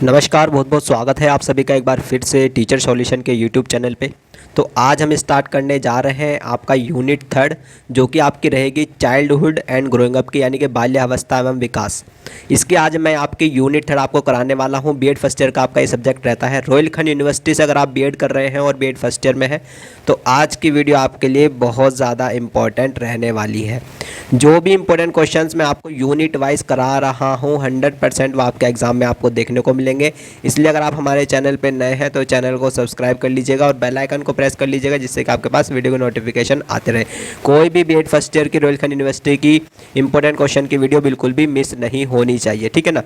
नमस्कार, बहुत बहुत स्वागत है आप सभी का एक बार फिर से टीचर सॉल्यूशन के यूट्यूब चैनल पे। तो आज हम स्टार्ट करने जा रहे हैं आपका यूनिट थर्ड, जो कि आपकी रहेगी चाइल्डहुड एंड ग्रोइंग अप की, यानी कि बाल्यावस्था एवं विकास। इसके आज मैं आपकी यूनिट थर्ड आपको कराने वाला हूं। बीएड फर्स्ट ईयर का आपका ये सब्जेक्ट रहता है। रोहिलखंड यूनिवर्सिटी से अगर आप बीएड कर रहे हैं और बीएड फर्स्ट ईयर में है तो आज की वीडियो आपके लिए बहुत ज़्यादा इम्पॉर्टेंट रहने वाली है। जो भी इंपॉर्टेंट क्वेश्चंस मैं आपको यूनिट वाइज करा रहा हूं 100% वो आपके एग्जाम में आपको देखने को मिलेंगे। इसलिए अगर आप हमारे चैनल पे नए हैं तो चैनल को सब्सक्राइब कर लीजिएगा और बेल आइकन को प्रेस कर लीजिएगा, जिससे कि आपके पास वीडियो की नोटिफिकेशन आते रहे। कोई भी बीएड फर्स्ट ईयर की रोहिलखंड यूनिवर्सिटी की इंपॉर्टेंट क्वेश्चन की वीडियो बिल्कुल भी मिस नहीं होनी चाहिए, ठीक है ना।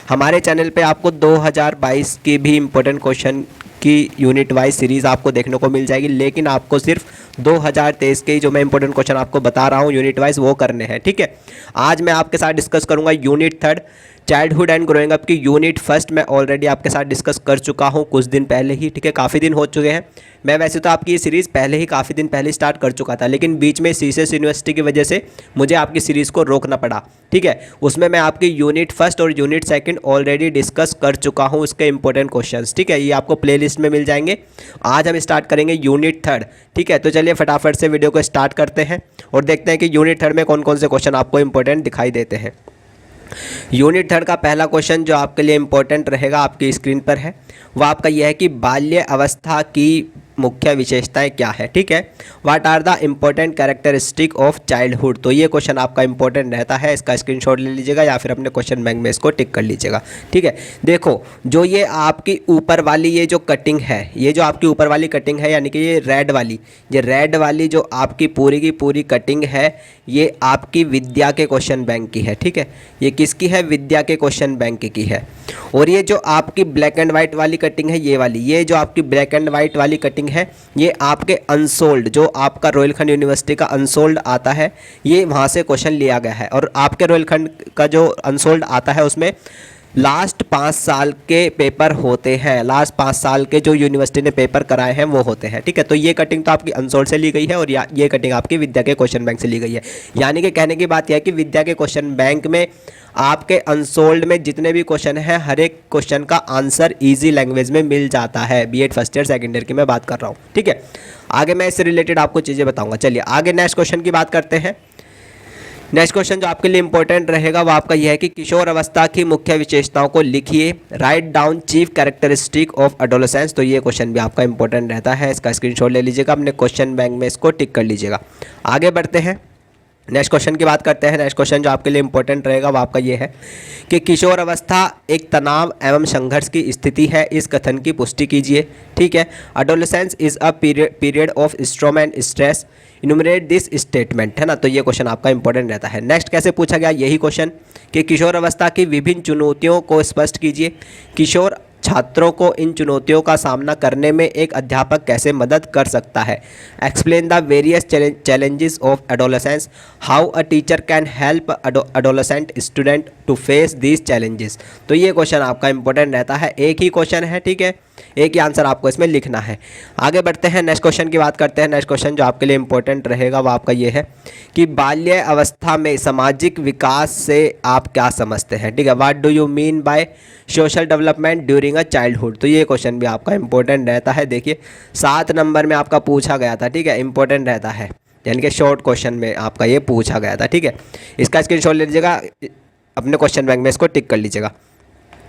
हमारे चैनल पर आपको 2022 की भी इंपॉर्टेंट क्वेश्चन की यूनिट वाइज सीरीज़ आपको देखने को मिल जाएगी, लेकिन आपको सिर्फ 2023 के ही जो मैं इंपॉर्टेंट क्वेश्चन आपको बता रहा हूँ यूनिट वाइज वो करने हैं, ठीक है। आज मैं आपके साथ डिस्कस करूंगा unit third childhood and growing up की। यूनिट फर्स्ट मैं ऑलरेडी आपके साथ डिस्कस कर चुका हूं कुछ दिन पहले ही, ठीक है। काफ़ी दिन हो चुके हैं। मैं वैसे तो आपकी ये सीरीज़ पहले ही काफ़ी दिन पहले स्टार्ट कर चुका था, लेकिन बीच में सीसीएस यूनिवर्सिटी की वजह से मुझे आपकी सीरीज़ को रोकना पड़ा, ठीक है। उसमें मैं आपकी यूनिट फर्स्ट और यूनिट सेकंड ऑलरेडी डिस्कस कर चुका हूं, उसके इंपॉर्टेंट क्वेश्चंस, ठीक है। ये आपको प्लेलिस्ट में मिल जाएंगे। आज हम स्टार्ट करेंगे यूनिट थर्ड, ठीक है। तो चलिए फटाफट से वीडियो को स्टार्ट करते हैं और देखते हैं कि यूनिट थर्ड में कौन कौन से क्वेश्चन आपको इंपॉर्टेंट दिखाई देते हैं। यूनिट थर्ड का पहला क्वेश्चन जो आपके लिए इंपॉर्टेंट रहेगा, आपकी स्क्रीन पर है, वह आपका यह है कि बाल्य अवस्था की मुख्य विशेषताएं क्या है, ठीक है। What are the important characteristic of childhood. तो ये क्वेश्चन आपका इंपॉर्टेंट रहता है। इसका स्क्रीनशॉट ले लीजिएगा या फिर अपने क्वेश्चन बैंक में इसको टिक कर लीजिएगा, ठीक है। देखो, जो ये आपकी ऊपर वाली ये जो कटिंग है, ये जो आपकी ऊपर वाली कटिंग है, यानी कि ये रेड वाली जो आपकी पूरी की पूरी कटिंग है, ये आपकी विद्या के क्वेश्चन बैंक की है, ठीक है। ये किसकी है? विद्या के क्वेश्चन बैंक की है। और ये जो आपकी ब्लैक एंड वाइट वाली कटिंग है, ये जो आपकी ब्लैक एंड वाइट वाली कटिंग है, ये आपके अनसोल्ड, जो आपका रोहिलखंड यूनिवर्सिटी का अनसोल्ड आता है, ये वहाँ से क्वेश्चन लिया गया है। और आपके रोहिलखंड का जो अनसोल्ड आता है उसमें लास्ट 5 साल के पेपर होते हैं। लास्ट 5 साल के जो यूनिवर्सिटी ने पेपर कराए हैं वो होते हैं, ठीक है। तो ये कटिंग तो आपकी अनसोल्ड से ली गई है और ये कटिंग आपकी विद्या के क्वेश्चन बैंक से ली गई है। यानी कि कहने की बात यह है कि विद्या के क्वेश्चन बैंक में आपके अनसोल्ड में जितने भी क्वेश्चन हैं, हर एक क्वेश्चन का आंसर इजी लैंग्वेज में मिल जाता है। BEd first year second year की मैं बात कर रहा हूँ, ठीक है। आगे मैं इससे रिलेटेड आपको चीज़ें बताऊंगा। चलिए आगे नेक्स्ट क्वेश्चन की बात करते हैं। नेक्स्ट क्वेश्चन जो आपके लिए इंपॉर्टेंट रहेगा वो आपका यह है कि किशोर अवस्था की मुख्य विशेषताओं को लिखिए। Write down chief characteristic of adolescence. तो ये क्वेश्चन भी आपका इंपॉर्टेंट रहता है। इसका स्क्रीनशॉट ले लीजिएगा, अपने क्वेश्चन बैंक में इसको टिक कर लीजिएगा। आगे बढ़ते हैं, नेक्स्ट क्वेश्चन की बात करते हैं। नेक्स्ट क्वेश्चन जो आपके लिए इंपॉर्टेंट रहेगा वो आपका ये है कि किशोर अवस्था एक तनाव एवं संघर्ष की स्थिति है, इस कथन की पुष्टि कीजिए, ठीक है। Adolescence is a period of storm and stress, इनुमरेट this statement, है ना। तो ये क्वेश्चन आपका इंपॉर्टेंट रहता है। नेक्स्ट कैसे पूछा गया यही क्वेश्चन कि किशोर अवस्था की विभिन्न चुनौतियों को स्पष्ट कीजिए। किशोर छात्रों को इन चुनौतियों का सामना करने में एक अध्यापक कैसे मदद कर सकता है। Explain the various challenges of adolescence, how a teacher can help adolescent student to face these challenges. तो ये क्वेश्चन आपका इंपॉर्टेंट रहता है। एक ही क्वेश्चन है, ठीक है, एक ही आंसर आपको इसमें लिखना है। आगे बढ़ते हैं, नेक्स्ट क्वेश्चन की बात करते हैं। नेक्स्ट क्वेश्चन जो आपके लिए इंपॉर्टेंट रहेगा वो आपका ये है कि बाल्य अवस्था में सामाजिक विकास से आप क्या समझते हैं, ठीक है। What do you mean by social development during a childhood. तो ये क्वेश्चन भी आपका इंपॉर्टेंट रहता है। देखिए 7 नंबर में आपका पूछा गया था, ठीक है, इंपॉर्टेंट रहता है, यानी कि शॉर्ट क्वेश्चन में आपका ये पूछा गया था, ठीक है। इसका स्क्रीनशॉट ले लीजिएगा, अपने क्वेश्चन बैंक में इसको टिक कर लीजिएगा।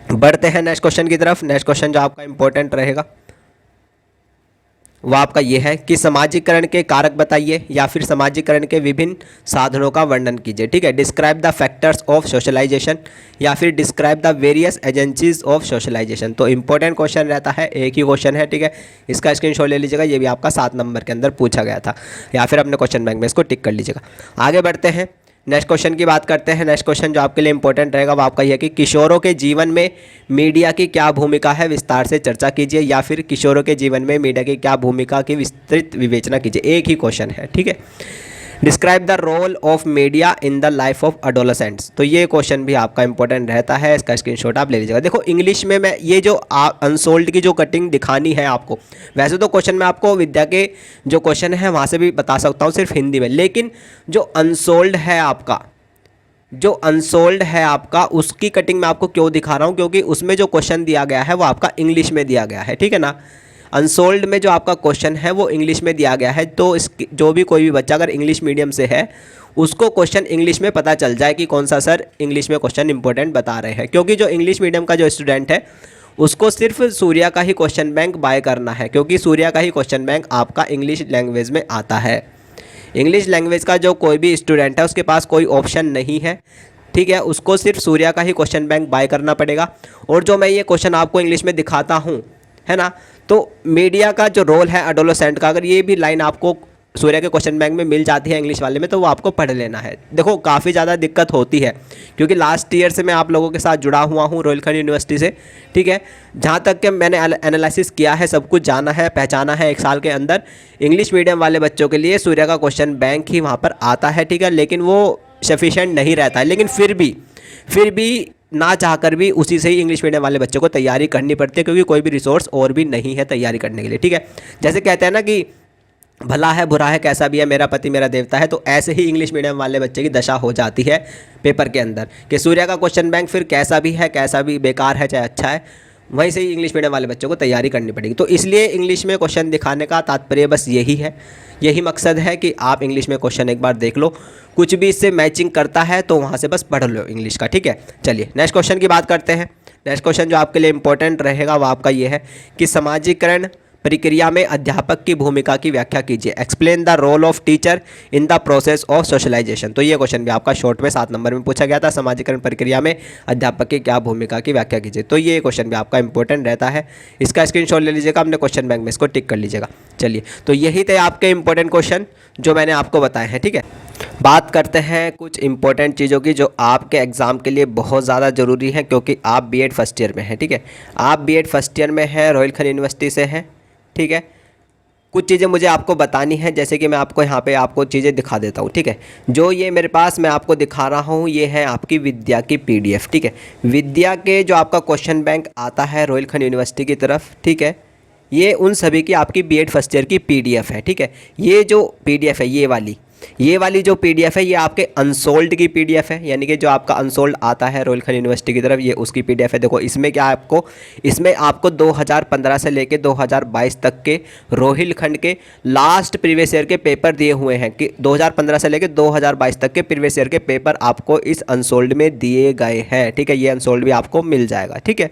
बढ़ते हैं नेक्स्ट क्वेश्चन की तरफ। नेक्स्ट क्वेश्चन जो आपका इंपॉर्टेंट रहेगा वह आपका यह है कि समाजीकरण के कारक बताइए या फिर समाजीकरण के विभिन्न साधनों का वर्णन कीजिए, ठीक है। Describe the factors of socialisation या फिर describe the various agencies of socialisation. तो इंपॉर्टेंट क्वेश्चन रहता है, एक ही क्वेश्चन है, ठीक है। इसका स्क्रीनशॉट ले लीजिएगा, ये भी आपका 7 नंबर के अंदर पूछा गया था, या फिर अपने क्वेश्चन बैंक में इसको टिक कर लीजिएगा। आगे बढ़ते हैं, नेक्स्ट क्वेश्चन की बात करते हैं। नेक्स्ट क्वेश्चन जो आपके लिए इंपॉर्टेंट रहेगा वो आपका यह है कि किशोरों के जीवन में मीडिया की क्या भूमिका है, विस्तार से चर्चा कीजिए। या फिर किशोरों के जीवन में मीडिया की क्या भूमिका की विस्तृत विवेचना कीजिए। एक ही क्वेश्चन है, ठीक है। Describe the role of media in the life of adolescents. तो ये क्वेश्चन भी आपका इंपॉर्टेंट रहता है। इसका स्क्रीनशॉट आप ले लीजिएगा। देखो इंग्लिश में मैं ये जो अनसोल्ड की जो कटिंग दिखानी है आपको, वैसे तो क्वेश्चन मैं आपको विद्या के जो क्वेश्चन है वहाँ से भी बता सकता हूँ सिर्फ हिंदी में, लेकिन जो अनसोल्ड है आपका, जो अनसोल्ड है आपका, उसकी कटिंग मैं आपको क्यों दिखा रहा हूँ, क्योंकि उसमें जो क्वेश्चन दिया गया है वो आपका इंग्लिश में दिया गया है, ठीक है ना। अनसोल्ड में जो आपका क्वेश्चन है वो इंग्लिश में दिया गया है, तो इसकी जो भी कोई भी बच्चा अगर इंग्लिश मीडियम से है उसको क्वेश्चन इंग्लिश में पता चल जाए कि कौन सा सर इंग्लिश में क्वेश्चन इंपॉर्टेंट बता रहे हैं। क्योंकि जो इंग्लिश मीडियम का जो स्टूडेंट है उसको सिर्फ सूर्या का ही क्वेश्चन बैंक बाय करना है, क्योंकि सूर्या का ही क्वेश्चन बैंक आपका इंग्लिश लैंग्वेज में आता है। इंग्लिश लैंग्वेज का जो कोई भी स्टूडेंट है उसके पास कोई ऑप्शन नहीं है, ठीक है, उसको सिर्फ सूर्या का ही क्वेश्चन बैंक बाय करना पड़ेगा। और जो मैं ये क्वेश्चन आपको इंग्लिश में दिखाता हूँ, है ना, तो मीडिया का जो रोल है एडोलेसेंट का, अगर ये भी लाइन आपको सूर्या के क्वेश्चन बैंक में मिल जाती है इंग्लिश वाले में, तो वो आपको पढ़ लेना है। देखो काफ़ी ज़्यादा दिक्कत होती है, क्योंकि लास्ट ईयर से मैं आप लोगों के साथ जुड़ा हुआ हूँ रोहिलखंड यूनिवर्सिटी से, ठीक है। जहाँ तक कि मैंने एनालिसिस किया है, सब कुछ जाना है, पहचाना है, एक साल के अंदर इंग्लिश मीडियम वाले बच्चों के लिए सूर्या का क्वेश्चन बैंक ही वहाँ पर आता है, ठीक है, लेकिन वो सफिशेंट नहीं रहता है। लेकिन फिर भी ना चाहकर भी उसी से ही इंग्लिश मीडियम वाले बच्चों को तैयारी करनी पड़ती है, क्योंकि कोई भी रिसोर्स और भी नहीं है तैयारी करने के लिए, ठीक है। जैसे कहते हैं ना कि भला है बुरा है कैसा भी है मेरा पति मेरा देवता है, तो ऐसे ही इंग्लिश मीडियम वाले बच्चे की दशा हो जाती है पेपर के अंदर कि सूर्या का क्वेश्चन बैंक फिर कैसा भी है, कैसा भी बेकार है चाहे अच्छा है, वहीं से ही इंग्लिश मीडियम वाले बच्चों को तैयारी करनी पड़ेगी। तो इसलिए इंग्लिश में क्वेश्चन दिखाने का तात्पर्य बस यही है, यही मकसद है कि आप इंग्लिश में क्वेश्चन एक बार देख लो, कुछ भी इससे मैचिंग करता है तो वहाँ से बस पढ़ लो इंग्लिश का, ठीक है। चलिए नेक्स्ट क्वेश्चन की बात करते हैं। नेक्स्ट क्वेश्चन जो आपके लिए इंपॉर्टेंट रहेगा वो आपका ये है कि समाजीकरण प्रक्रिया में अध्यापक की भूमिका की व्याख्या कीजिए। Explain the role of teacher in the process of socialisation. तो ये क्वेश्चन भी आपका शॉर्ट में 7 नंबर में पूछा गया था, समाजीकरण प्रक्रिया में अध्यापक की क्या भूमिका की व्याख्या कीजिए। तो ये क्वेश्चन भी आपका इंपॉर्टेंट रहता है, इसका स्क्रीनशॉट ले लीजिएगा, अपने क्वेश्चन बैंक में इसको टिक कर लीजिएगा। चलिए तो यही थे आपके इंपॉर्टेंट क्वेश्चन जो मैंने आपको बताए हैं, ठीक है। बात करते हैं कुछ इंपॉर्टेंट चीज़ों की जो आपके एग्ज़ाम के लिए बहुत ज़्यादा ज़रूरी है, क्योंकि आप बीएड फर्स्ट ईयर में हैं, ठीक है। आप बीएड फर्स्ट ईयर में हैं, रोहिलखंड यूनिवर्सिटी से हैं, ठीक है। कुछ चीज़ें मुझे आपको बतानी है, जैसे कि मैं आपको यहाँ पे आपको चीज़ें दिखा देता हूँ, ठीक है। जो ये मेरे पास मैं आपको दिखा रहा हूँ ये है आपकी विद्या की पीडीएफ, ठीक है। विद्या के जो आपका क्वेश्चन बैंक आता है रोहिलखंड यूनिवर्सिटी की तरफ, ठीक है, ये उन सभी की आपकी बीएड फर्स्ट ईयर की पीडीएफ है, ठीक है। ये जो पीडीएफ है ये वाली जो पीडीएफ है ये आपके अनसोल्ड की पीडीएफ है, यानी कि जो आपका अनसोल्ड आता है रोहिलखंड यूनिवर्सिटी की तरफ, ये उसकी पीडीएफ है। देखो इसमें क्या इसमें आपको 2015 से लेके 2022 तक के रोहिलखंड के लास्ट प्रीवियस ईयर के पेपर दिए हुए हैं, कि 2015 से लेके 2022 तक के प्रीवियस ईयर के पेपर आपको इस अनसोल्ड में दिए गए हैं, ठीक है। ये अनसोल्ड भी आपको मिल जाएगा, ठीक है।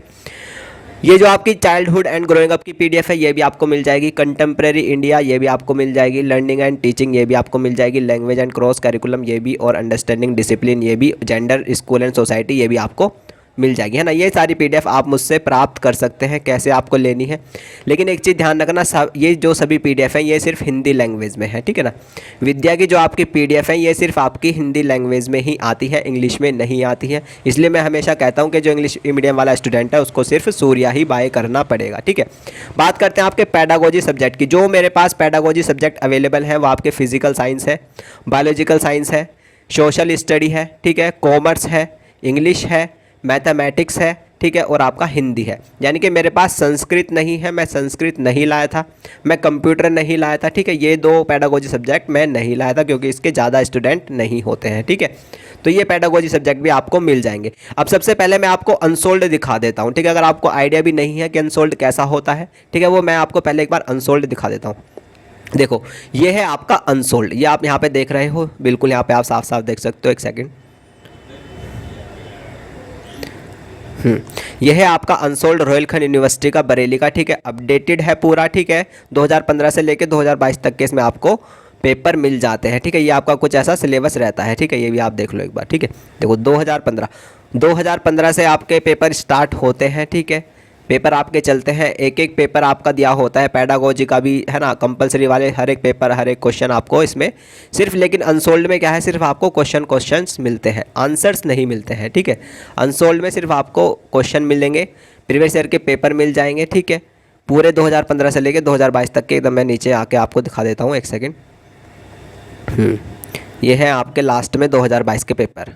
ये जो आपकी चाइल्डहुड एंड ग्रोइंग अप की पीडीएफ है ये भी आपको मिल जाएगी। कंटेम्प्रेरी इंडिया ये भी आपको मिल जाएगी। लर्निंग एंड टीचिंग ये भी आपको मिल जाएगी। लैंग्वेज एंड क्रॉस करिकुलम ये भी, और अंडरस्टैंडिंग डिसिप्लिन ये भी, जेंडर स्कूल एंड सोसाइटी ये भी आपको मिल जाएगी, है ना। ये सारी पीडीएफ आप मुझसे प्राप्त कर सकते हैं, कैसे आपको लेनी है। लेकिन एक चीज़ ध्यान रखना, ये जो सभी पीडीएफ हैं ये सिर्फ हिंदी लैंग्वेज में है, ठीक है ना। विद्या की जो आपकी पीडीएफ है ये सिर्फ आपकी हिंदी लैंग्वेज में ही आती है, इंग्लिश में नहीं आती है। इसलिए मैं हमेशा कहता हूँ कि जो इंग्लिश मीडियम वाला स्टूडेंट है उसको सिर्फ सूर्या ही बाय करना पड़ेगा, ठीक है। बात करते हैं आपके पैडागोजी सब्जेक्ट की। जो मेरे पास पैडागोजी सब्जेक्ट अवेलेबल है वो आपके फिजिकल साइंस है, बायोलॉजिकल साइंस है, सोशल स्टडी है, ठीक है, कॉमर्स है, इंग्लिश है, मैथमेटिक्स है, ठीक है, और आपका हिंदी है। यानी कि मेरे पास संस्कृत नहीं है, मैं संस्कृत नहीं लाया था, मैं कंप्यूटर नहीं लाया था, ठीक है। ये 2 पैडागोजी सब्जेक्ट मैं नहीं लाया था क्योंकि इसके ज़्यादा स्टूडेंट नहीं होते हैं, ठीक है। तो ये पैडागोजी सब्जेक्ट भी आपको मिल जाएंगे। अब सबसे पहले मैं आपको अनसोल्ड दिखा देता हूँ, ठीक है। अगर आपको आइडिया भी नहीं है कि अनसोल्ड कैसा होता है, ठीक है, वो मैं आपको पहले एक बार अनसोल्ड दिखा देता हूँ। देखो ये है आपका अनसोल्ड, ये आप यहाँ पर देख रहे हो, बिल्कुल यहाँ पर आप साफ साफ देख सकते हो। एक सेकेंड, यह है आपका अनसोल्ड रोहिलखंड यूनिवर्सिटी का बरेली का, ठीक है। अपडेटेड है पूरा, ठीक है। 2015 से लेके 2022 तक के इसमें आपको पेपर मिल जाते हैं, ठीक है। ये आपका कुछ ऐसा सिलेबस रहता है, ठीक है। ये भी आप देख लो एक बार, ठीक है। देखो 2015 से आपके पेपर स्टार्ट होते हैं, ठीक है। पेपर आपके चलते हैं, एक एक पेपर आपका दिया होता है, पैडागोजी का भी है ना, कंपलसरी वाले हर एक पेपर, हर एक क्वेश्चन आपको इसमें सिर्फ। लेकिन अनसोल्ड में क्या है, सिर्फ आपको क्वेश्चंस मिलते हैं, आंसर्स नहीं मिलते हैं, ठीक है। अनसोल्ड में सिर्फ आपको क्वेश्चन मिलेंगे, प्रीवियस ईयर के पेपर मिल जाएंगे, ठीक है। पूरे 2015 से लेकर 2022 तक के, एकदम मैं नीचे आके आपको दिखा देता हूँ, एक सेकेंड। ये है आपके लास्ट में 2022 के पेपर,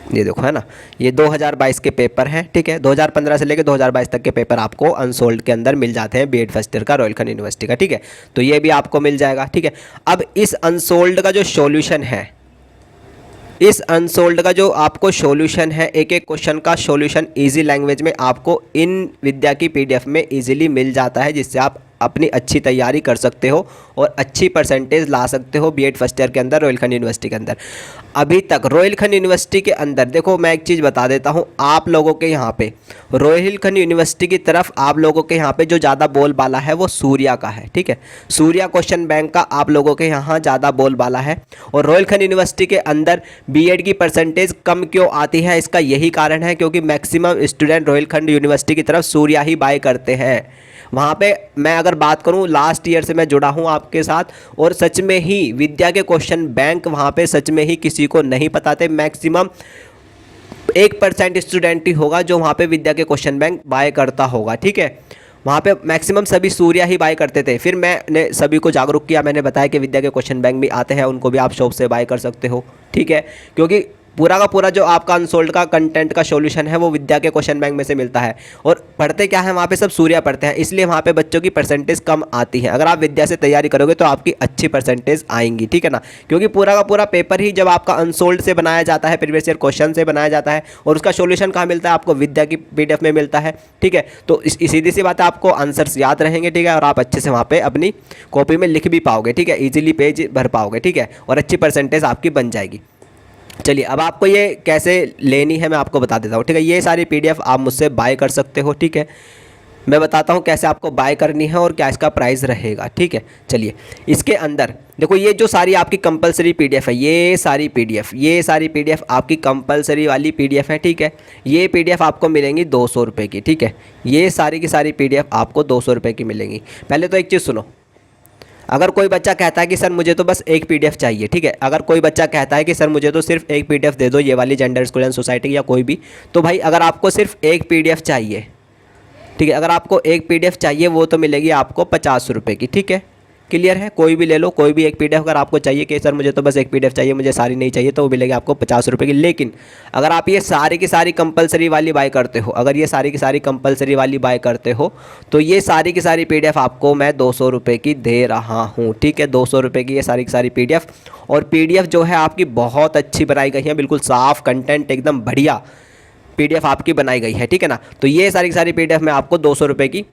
ये देखो, है ना, ये 2022 के पेपर हैं, ठीक है। 2015 से लेकर 2022 तक के पेपर आपको अनसोल्ड के अंदर मिल जाते हैं, बीएड फर्स्ट ईयर का रोहिलखंड यूनिवर्सिटी का, ठीक है। तो ये भी आपको मिल जाएगा, ठीक है। अब इस अनसोल्ड का जो सॉल्यूशन है, इस अनसोल्ड का जो आपको सॉल्यूशन है, एक एक क्वेश्चन का सॉल्यूशन इजी लैंग्वेज में आपको इन विद्या की पीडीएफ में इजीली मिल जाता है, जिससे आप अपनी अच्छी तैयारी कर सकते हो और अच्छी परसेंटेज ला सकते हो बीएड फर्स्ट ईयर के अंदर रोहिलखंड यूनिवर्सिटी के अंदर। अभी तक रोहिलखंड यूनिवर्सिटी के अंदर देखो, मैं एक चीज़ बता देता हूँ आप लोगों के यहाँ पे, रोहिलखंड यूनिवर्सिटी की तरफ आप लोगों के यहाँ पे जो ज़्यादा बोलबाला है वो सूर्या का है, ठीक है। सूर्या क्वेश्चन बैंक का आप लोगों के यहाँ ज़्यादा बोलबाला है। और रोहिलखंड यूनिवर्सिटी के अंदर बीएड की परसेंटेज कम क्यों आती है, इसका यही कारण है क्योंकि मैक्सिमम स्टूडेंट रोहिलखंड यूनिवर्सिटी की तरफ सूर्या ही बाय करते हैं। वहाँ पे मैं अगर बात करूँ, लास्ट ईयर से मैं जुड़ा हूँ आपके साथ, और सच में ही विद्या के क्वेश्चन बैंक वहाँ पे सच में ही किसी को नहीं पताते। मैक्सिमम 1% स्टूडेंट ही होगा जो वहाँ पे विद्या के क्वेश्चन बैंक बाय करता होगा, ठीक है। वहाँ पे मैक्सिमम सभी सूर्या ही बाय करते थे। फिर मैंने सभी को जागरूक किया, मैंने बताया कि विद्या के क्वेश्चन बैंक भी आते हैं, उनको भी आप शॉप से बाय कर सकते हो, ठीक है। क्योंकि पूरा का पूरा जो आपका अनसोल्ड का कंटेंट का सॉल्यूशन है वो विद्या के क्वेश्चन बैंक में से मिलता है। और पढ़ते क्या है वहाँ पे, सब सूर्या पढ़ते हैं, इसलिए वहाँ पे बच्चों की परसेंटेज कम आती है। अगर आप विद्या से तैयारी करोगे तो आपकी अच्छी परसेंटेज आएंगी, ठीक है ना। क्योंकि पूरा का पूरा पेपर ही जब आपका अनसोल्ड से बनाया जाता है, प्रीवियस ईयर क्वेश्चन से बनाया जाता है, और उसका सॉल्यूशन कहाँ मिलता है, आपको विद्या की पीडीएफ में मिलता है, ठीक है। तो सीधी सी बात है, आपको आंसर्स याद रहेंगे, ठीक है, और आप अच्छे से वहाँ पर अपनी कॉपी में लिख भी पाओगे, ठीक है, ईजिली पेज भर पाओगे, ठीक है, और अच्छी परसेंटेज आपकी बन जाएगी। चलिए, अब आपको ये कैसे लेनी है मैं आपको बता देता हूँ, ठीक है। ये सारी पीडीएफ आप मुझसे बाय कर सकते हो, ठीक है। मैं बताता हूँ कैसे आपको बाय करनी है और क्या इसका प्राइस रहेगा, ठीक है। चलिए, इसके अंदर देखो, ये जो सारी आपकी कंपलसरी पीडीएफ है, ये सारी पीडीएफ आपकी कंपलसरी वाली पीडीएफ है, ठीक है। ये पीडीएफ आपको मिलेंगी 200 रुपये की, ठीक है। ये सारी की सारी पीडीएफ आपको 200 रुपये की मिलेंगी। पहले तो एक चीज़ सुनो, अगर कोई बच्चा कहता है कि सर मुझे तो बस एक पीडीएफ चाहिए, ठीक है, अगर कोई बच्चा कहता है कि सर मुझे तो सिर्फ एक पीडीएफ दे दो, ये वाली जेंडर स्कूल एंड सोसाइटी या कोई भी, तो भाई अगर आपको सिर्फ एक पीडीएफ चाहिए, ठीक है, अगर आपको एक पीडीएफ चाहिए वो तो मिलेगी आपको 50 रुपये की, ठीक है। क्लियर है, कोई भी ले लो, कोई भी एक पीडीएफ अगर आपको चाहिए कि सर मुझे तो बस एक पीडीएफ चाहिए, मुझे सारी नहीं चाहिए, तो वो मिलेगी आपको 50 रुपये की। लेकिन अगर आप ये सारी की सारी कंपलसरी वाली बाय करते हो, अगर ये सारी की सारी कंपलसरी वाली बाय करते हो, तो ये सारी की सारी पीडीएफ आपको मैं 200 रुपये की दे रहा हूँ, ठीक है। 200 रुपये की ये सारी की सारी पीडीएफ, और पीडीएफ जो है आपकी बहुत अच्छी बनाई गई है, बिल्कुल साफ़ कंटेंट, एकदम बढ़िया पीडीएफ आपकी बनाई गई है, ठीक है ना। तो ये सारी की सारी पीडीएफ मैं आपको 200 रुपये की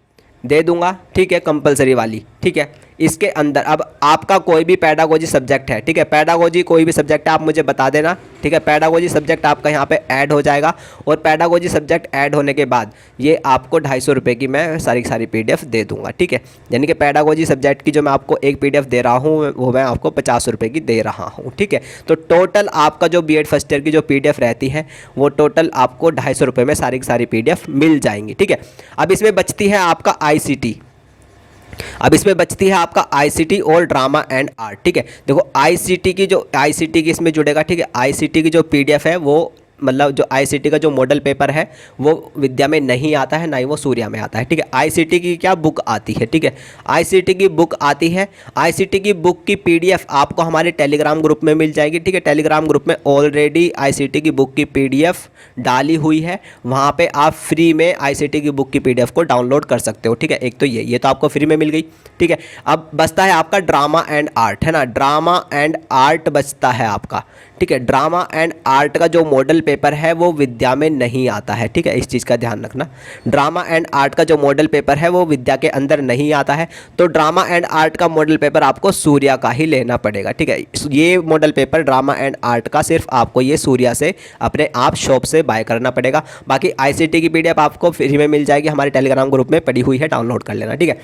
दे दूंगा, ठीक है, कंपलसरी वाली, ठीक है। इसके अंदर अब आपका कोई भी पेडागोजी सब्जेक्ट है, ठीक है, पेडागोजी कोई भी सब्जेक्ट है आप मुझे बता देना, ठीक है। पेडागोजी सब्जेक्ट आपका यहाँ पे ऐड हो जाएगा, और पेडागोजी सब्जेक्ट ऐड होने के बाद ये आपको 250 रुपये की मैं सारी की सारी पीडीएफ दे दूंगा, ठीक है। यानी कि पेडागोजी सब्जेक्ट की जो मैं आपको एक पीडीएफ दे रहा हूँ वो मैं आपको 50 रुपये की दे रहा हूँ, ठीक है। तो टोटल आपका जो बीएड फर्स्ट ईयर की जो पीडीएफ रहती है वो टोटल आपको 250 रुपये में सारी की सारी पीडीएफ मिल जाएंगी, ठीक है। अब इसमें बचती है आपका आईसीटी, आईसीटी और ड्रामा एंड आर्ट, ठीक है। देखो, आईसीटी की इसमें जुड़ेगा, ठीक है। आईसीटी की जो पीडीएफ है वो मतलब जो आईसीटी का जो मॉडल पेपर है वो विद्या में नहीं आता है, ना ही वो सूर्या में आता है, ठीक है। आईसीटी की क्या बुक आती है, ठीक है, आईसीटी की बुक आती है। आईसीटी की बुक की पीडीएफ आपको हमारे टेलीग्राम ग्रुप में मिल जाएगी, ठीक है। टेलीग्राम ग्रुप में ऑलरेडी आईसीटी की बुक की पीडीएफ डाली हुई है, वहाँ पे आप फ्री में आईसीटी की बुक की पीडीएफ को डाउनलोड कर सकते हो, ठीक है। एक तो ये तो आपको फ्री में मिल गई, ठीक है। अब बचता है आपका ड्रामा एंड आर्ट, है ना, ड्रामा एंड आर्ट बचता है आपका, ठीक है। ड्रामा एंड आर्ट का जो मॉडल पेपर है वो विद्या में नहीं आता है, ठीक है, इस चीज़ का ध्यान रखना। ड्रामा एंड आर्ट का जो मॉडल पेपर है वो विद्या के अंदर नहीं आता है, तो ड्रामा एंड आर्ट का मॉडल पेपर आपको सूर्या का ही लेना पड़ेगा, ठीक है। ये model paper drama and art का सिर्फ आपको ये सूर्या से अपने आप शॉप से बाय करना पड़ेगा। बाकी आईसीटी की पीडीएफ आपको फ्री में मिल जाएगी, हमारे टेलीग्राम ग्रुप में पड़ी हुई है, डाउनलोड कर लेना, ठीक है।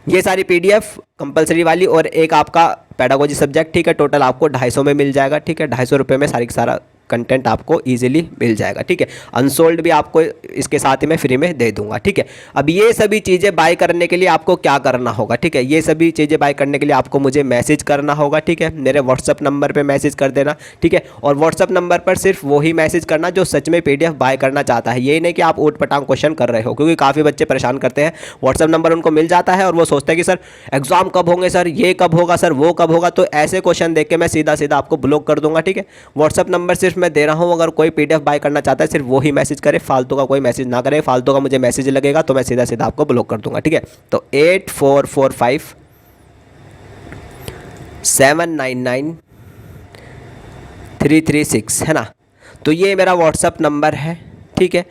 ये सारी पीडीएफ कंपलसरी वाली और एक आपका पेडागोजी सब्जेक्ट, ठीक है, टोटल आपको 250 में मिल जाएगा, ठीक है। 250 रुपये में सारी सारा कंटेंट आपको इजीली मिल जाएगा, ठीक है। अनसोल्ड भी आपको इसके साथ ही मैं फ्री में दे दूंगा, ठीक है। अब ये सभी चीज़ें बाय करने के लिए आपको क्या करना होगा, ठीक है, ये सभी चीज़ें बाय करने के लिए आपको मुझे मैसेज करना होगा, ठीक है। मेरे व्हाट्सअप नंबर पे मैसेज कर देना, ठीक है। और व्हाट्सअप नंबर पर सिर्फ वही मैसेज करना जो सच में पीडीएफ बाय करना चाहता है, ये नहीं कि आप ऊट पटांग क्वेश्चन कर रहे हो, क्योंकि काफ़ी बच्चे परेशान करते हैं। व्हाट्सअप नंबर उनको मिल जाता है और वो सोचते हैं कि सर एग्जाम कब होंगे, सर ये कब होगा, सर वो कब होगा, तो ऐसे क्वेश्चन देख के मैं सीधा सीधा आपको ब्लॉक कर दूंगा, ठीक है। व्हाट्सअप नंबर सिर्फ मैं दे रहा हूँ, अगर कोई पीडीएफ बाय करना चाहता है सिर्फ वो ही मैसेज करे, फालतू का कोई मैसेज ना करे। फालतू का मुझे मैसेज लगेगा तो मैं सीधा सीधा आपको ब्लॉक कर दूंगा, ठीक है। तो 8445 799 336 है ना। तो ये मेरा व्हाट्सअप नंबर है, ठीक है।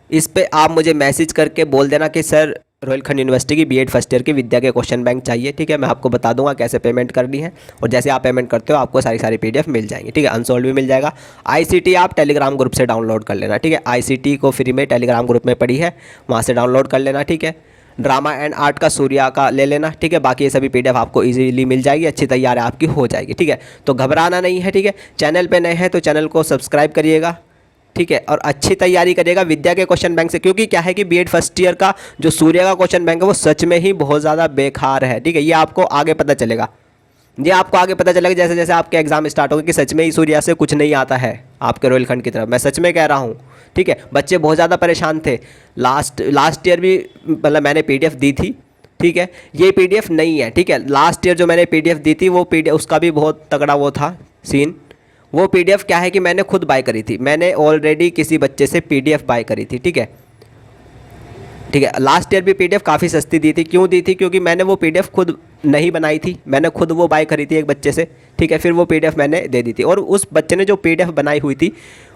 इस पे आप मुझे मैसेज करके बोल देना कि सर रोहिलखंड यूनिवर्सिटी की बीएड फर्स्ट ईयर की विद्या के क्वेश्चन बैंक चाहिए, ठीक है। मैं आपको बता दूंगा कैसे पेमेंट करनी है, और जैसे आप पेमेंट करते हो आपको सारी पीडीएफ मिल जाएंगी, ठीक है। अनसोल्ड भी मिल जाएगा। आईसीटी आप टेलीग्राम ग्रुप से डाउनलोड कर लेना, ठीक है। आईसीटी को फ्री में टेलीग्राम ग्रुप में पड़ी है, वहाँ से डाउनलोड कर लेना, ठीक है। ड्रामा एंड आर्ट का सूर्या का ले लेना, ठीक है। बाकी ये सभी पीडीएफ आपको इजीली मिल जाएगी, अच्छी तैयार आपकी हो जाएगी, ठीक है। तो घबराना नहीं है, ठीक है। चैनल पे नए हैं तो चैनल को सब्सक्राइब करिएगा, ठीक है। और अच्छी तैयारी करिएगा विद्या के क्वेश्चन बैंक से, क्योंकि क्या है कि बीएड फर्स्ट ईयर का जो सूर्य का क्वेश्चन बैंक है वो सच में ही बहुत ज़्यादा बेकार है, ठीक है। ये आपको आगे पता चलेगा, ये आपको आगे पता चलेगा जैसे जैसे आपके एग्जाम स्टार्ट होंगे कि सच में ही सूर्या से कुछ नहीं आता है आपके रोहिलखंड की तरफ। मैं सच में कह रहा हूँ, ठीक है। बच्चे बहुत ज़्यादा परेशान थे। लास्ट ईयर भी मतलब मैंने पीडीएफ दी थी, ठीक है। ये पीडीएफ नहीं है, ठीक है। लास्ट ईयर जो मैंने पीडीएफ दी थी वो पीडीएफ उसका भी बहुत तगड़ा वो था सीन। वो पीडीएफ क्या है कि मैंने खुद बाय करी थी, मैंने ऑलरेडी किसी बच्चे से पीडीएफ बाय करी थी, ठीक है, ठीक है। लास्ट ईयर भी पीडीएफ काफ़ी सस्ती दी थी। क्यों दी थी? क्योंकि मैंने वो पीडीएफ खुद नहीं बनाई थी, मैंने खुद वो बाय करी थी एक बच्चे से, ठीक है। फिर वो पीडीएफ मैंने दे दी थी, और उस बच्चे ने जो पीडीएफ बनाई हुई थी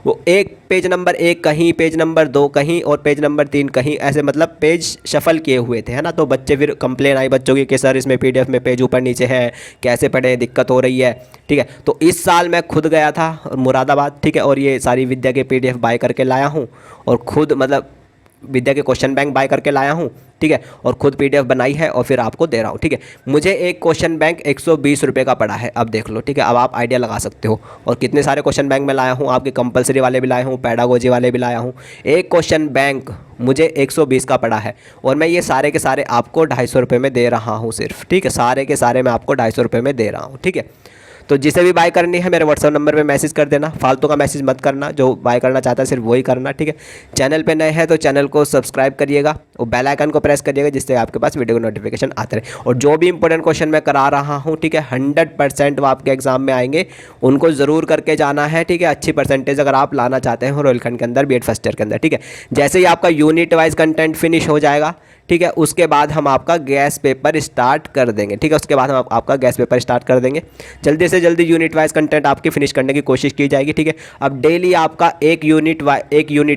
वो पेज नंबर 1 कहीं, पेज नंबर 2 कहीं और पेज नंबर 3 कहीं, ऐसे मतलब पेज शफल किए हुए थे, है ना। तो बच्चे फिर कंप्लेन आई बच्चों की कि सर इसमें पीडीएफ में पेज ऊपर नीचे है, कैसे पढ़े, दिक्कत हो रही है, ठीक है। तो इस साल मैं खुद गया था मुरादाबाद, ठीक है, और ये सारी विद्या के पीडीएफ बाय करके लाया हूँ, और खुद मतलब विद्या के क्वेश्चन बैंक बाय करके लाया हूँ, ठीक है, और खुद पीडीएफ बनाई है और फिर आपको दे रहा हूँ, ठीक है। मुझे एक क्वेश्चन बैंक 120 रुपये का पड़ा है, अब देख लो, ठीक है। अब आप आइडिया लगा सकते हो। और कितने सारे क्वेश्चन बैंक में लाया हूँ, आपके कंपलसरी वाले भी लाया हूँ, पैडागोजी वाले भी लाया हूँ। एक क्वेश्चन बैंक मुझे 120 का पड़ा है, और मैं ये सारे के सारे आपको 250 रुपये में दे रहा हूँ सिर्फ, ठीक है। सारे के सारे मैं आपको 250 रुपये में दे रहा हूँ, ठीक है। तो जिसे भी बाय करनी है मेरे व्हाट्सअप नंबर पे मैसेज कर देना, फालतू का मैसेज मत करना, जो बाय करना चाहता है सिर्फ वही करना, ठीक है। चैनल पे नए हैं तो चैनल को सब्सक्राइब करिएगा और बेल आइकन को प्रेस करिएगा, जिससे आपके पास वीडियो का नोटिफिकेशन आते रहे। और जो भी इंपॉर्टेंट क्वेश्चन मैं करा रहा हूँ, ठीक है, 100% वो आपके एग्जाम में आएंगे, उनको ज़रूर करके जाना है, ठीक है। अच्छी परसेंटेज अगर आप लाना चाहते हैं रोहिलखंड के अंदर बीएड फर्स्ट ईयर के अंदर, ठीक है। जैसे ही आपका यूनिट वाइज कंटेंट फिनिश हो जाएगा, ठीक है, उसके बाद हम आपका गैस पेपर स्टार्ट कर देंगे, ठीक है। उसके बाद हम आपका गैस पेपर स्टार्ट कर देंगे। जल्दी से जल्दी यूनिट वाइज कंटेंट आपकी फिनिश करने की कोशिश की जाएगी, ठीक है। अब डेली आपका एक यूनिट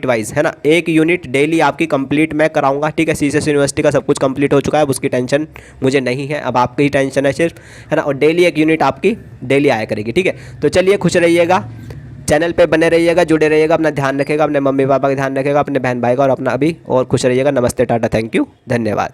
वाइज है ना, एक यूनिट डेली आपकी कंप्लीट मैं कराऊंगा, ठीक है। सीसीएस यूनिवर्सिटी का सब कुछ कंप्लीट हो चुका है, अब उसकी टेंशन मुझे नहीं है, अब आपकी ही टेंशन है सिर्फ, है ना। और डेली एक यूनिट आपकी डेली आया करेगी, ठीक है। तो चलिए, खुश रहिएगा, चैनल पे बने रहिएगा, जुड़े रहिएगा, अपना ध्यान रखिएगा, अपने मम्मी पापा का ध्यान रखिएगा, अपने बहन भाई का, और अपना भी, और खुश रहिएगा। नमस्ते, टाटा, थैंक यू, धन्यवाद।